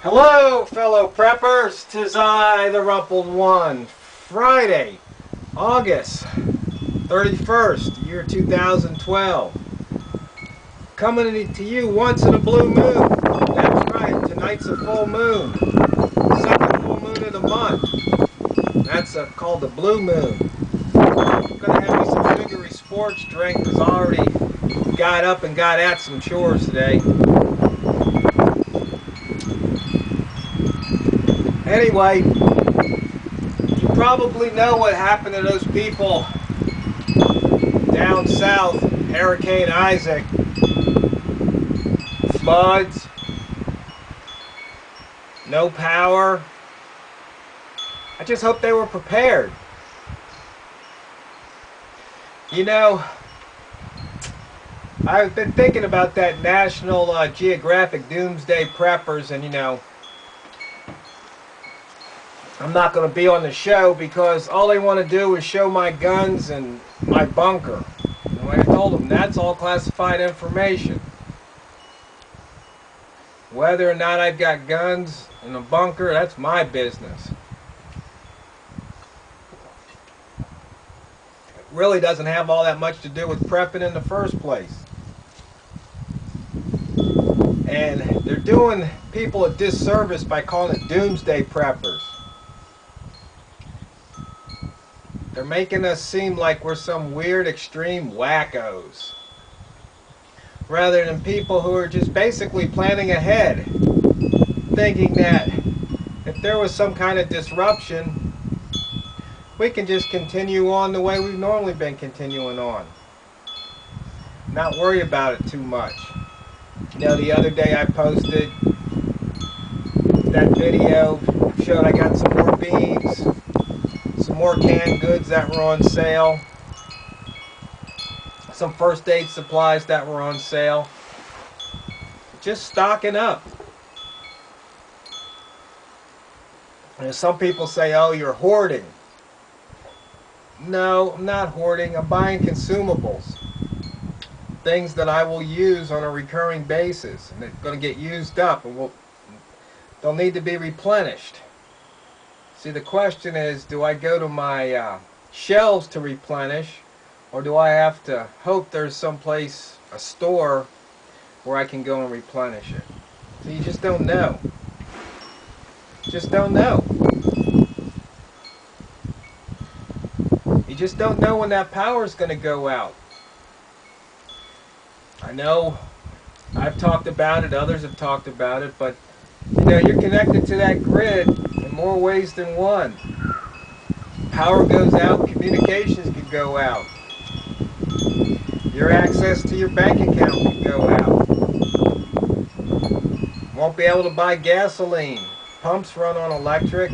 Hello, fellow preppers. 'Tis I, the Rumpled One. Friday, August 31st, year 2012. Coming to you once in a blue moon. That's right, tonight's a full moon. Second full moon of the month. That's called the blue moon. I'm going to have me some sugary sports drink because I already got up and got at some chores today. Anyway, you probably know what happened to those people down south, Hurricane Isaac. Floods, no power. I just hope they were prepared. You know, I've been thinking about that National Geographic Doomsday Preppers, and you know, I'm not going to be on the show because all they want to do is show my guns and my bunker. And like I told them, that's all classified information. Whether or not I've got guns in a bunker, that's my business. It really doesn't have all that much to do with prepping in the first place. And they're doing people a disservice by calling it Doomsday Preppers. They're making us seem like we're some weird extreme wackos, rather than people who are just basically planning ahead, thinking that if there was some kind of disruption, we can just continue on the way we've normally been continuing on. Not worry about it too much. You know, the other day I posted that video, showed I got some more beans, some more canned goods that were on sale, some first aid supplies that were on sale. Just stocking up. And some people say, oh, you're hoarding. No, I'm not hoarding. I'm buying consumables. Things that I will use on a recurring basis. And they're going to get used up and they'll need to be replenished. See, the question is, do I go to my shelves to replenish, or do I have to hope there's someplace, a store, where I can go and replenish it? So you just don't know. Just don't know. You just don't know when that power is going to go out. I know I've talked about it, others have talked about it, but you know, you're connected to that grid in more ways than one. Power goes out, communications can go out. Your access to your bank account can go out. Won't be able to buy gasoline. Pumps run on electric.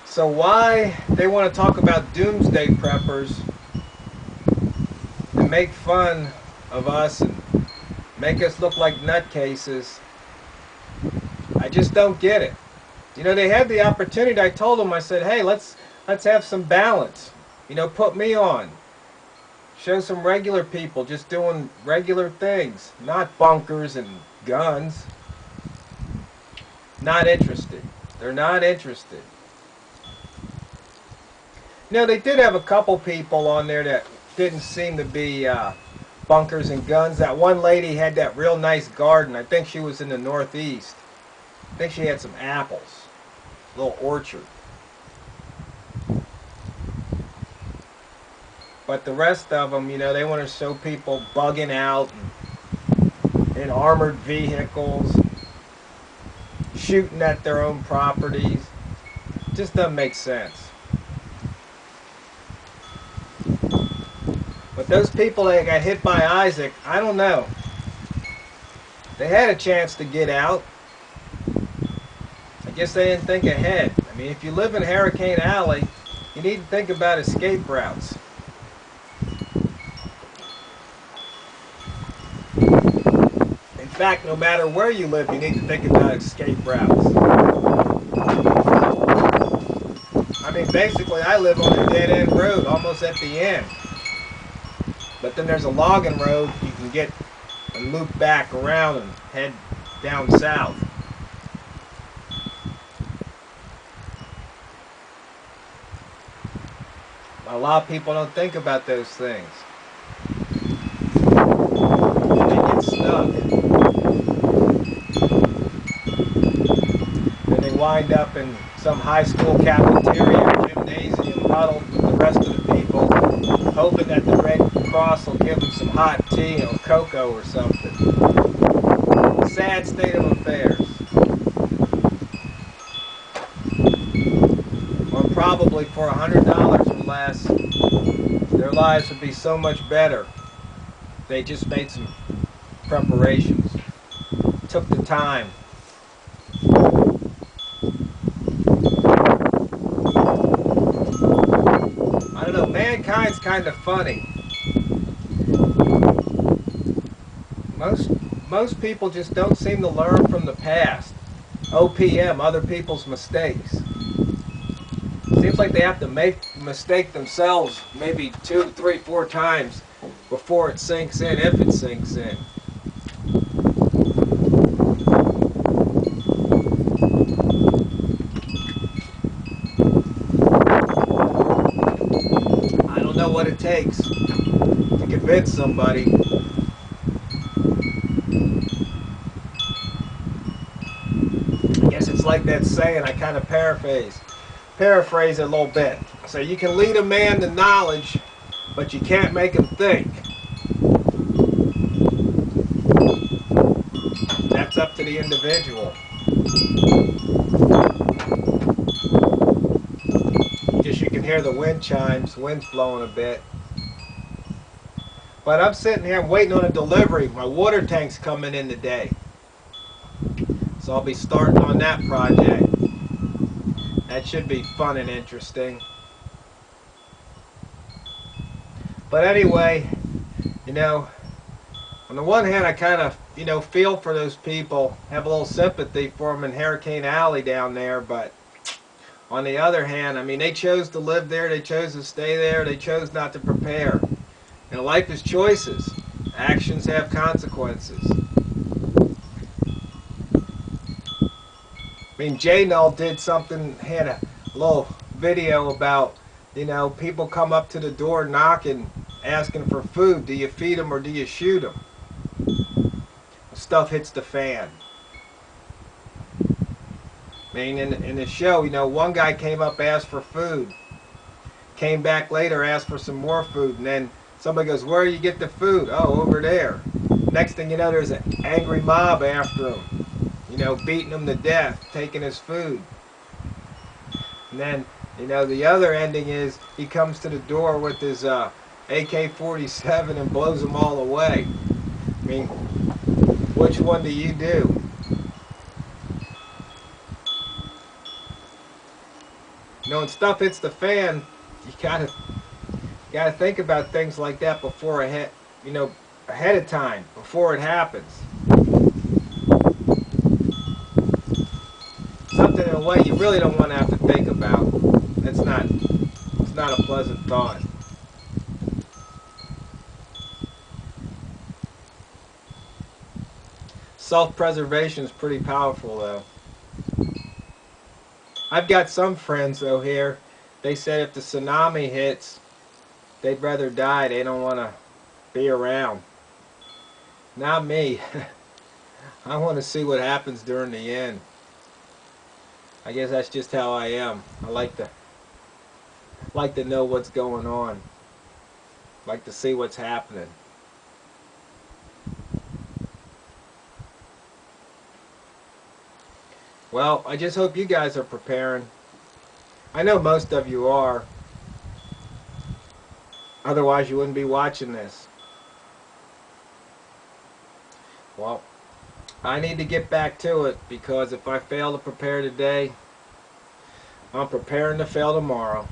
So why they want to talk about doomsday preppers and make fun of us and make us look like nutcases, I just don't get it. You know, they had the opportunity. I told them, I said, hey, let's have some balance. You know, put me on. Show some regular people just doing regular things, not bunkers and guns. Not interested. They're not interested. You know, they did have a couple people on there that didn't seem to be bunkers and guns. That one lady had that real nice garden. I think she was in the Northeast. I think she had some apples. A little orchard. But the rest of them, you know, they want to show people bugging out in armored vehicles, shooting at their own properties. Just doesn't make sense. But those people that got hit by Isaac, I don't know. They had a chance to get out. I guess they didn't think ahead. I mean, if you live in Hurricane Alley, you need to think about escape routes. In fact, no matter where you live, you need to think about escape routes. I mean, basically, I live on a dead-end road, almost at the end. But then there's a logging road you can get and loop back around and head down south. A lot of people don't think about those things. And they get stuck. And they wind up in some high school cafeteria or gymnasium huddled with the rest of the people, hoping that the Red Cross will give them some hot tea or cocoa or something. Sad state of affairs. Or probably for $100 or less, their lives would be so much better. They just made some preparations, took the time. I don't know, mankind's kind of funny. Most people just don't seem to learn from the past. OPM, other people's mistakes. Seems like they have to make a mistake themselves maybe 2, 3, 4 times before it sinks in, if it sinks in. I don't know what it takes to convince somebody. I guess it's like that saying, I kind of paraphrase it a little bit. So you can lead a man to knowledge, but you can't make him think. That's up to the individual. Just you can hear the wind chimes, wind's blowing a bit. But I'm sitting here waiting on a delivery. My water tank's coming in today. So I'll be starting on that project. That should be fun and interesting. But anyway, you know, on the one hand I kind of, feel for those people, have a little sympathy for them in Hurricane Alley down there, but on the other hand, I mean, they chose to live there, they chose to stay there, they chose not to prepare. Life is choices. Actions have consequences. I mean, J-Null did something, had a little video about, people come up to the door knocking, asking for food. Do you feed them or do you shoot them? Stuff hits the fan. I mean, in the show, one guy came up, asked for food. Came back later, asked for some more food, and then somebody goes, where do you get the food? Oh, over there. Next thing you know, there's an angry mob after him. Beating him to death, taking his food. And then, the other ending is he comes to the door with his AK-47 and blows them all away. I mean, which one do you do? When stuff hits the fan, you gotta think about things like that before ahead of time, before it happens. Something in a way you really don't want to have to think about. It's not a pleasant thought. Self-preservation is pretty powerful, though. I've got some friends, though, here. They said if the tsunami hits, they'd rather die. They don't want to be around. Not me. I want to see what happens during the end. I guess that's just how I am. I like to know what's going on. Like to see what's happening. Well, I just hope you guys are preparing. I know most of you are. Otherwise you wouldn't be watching this. Well, I need to get back to it, because if I fail to prepare today, I'm preparing to fail tomorrow.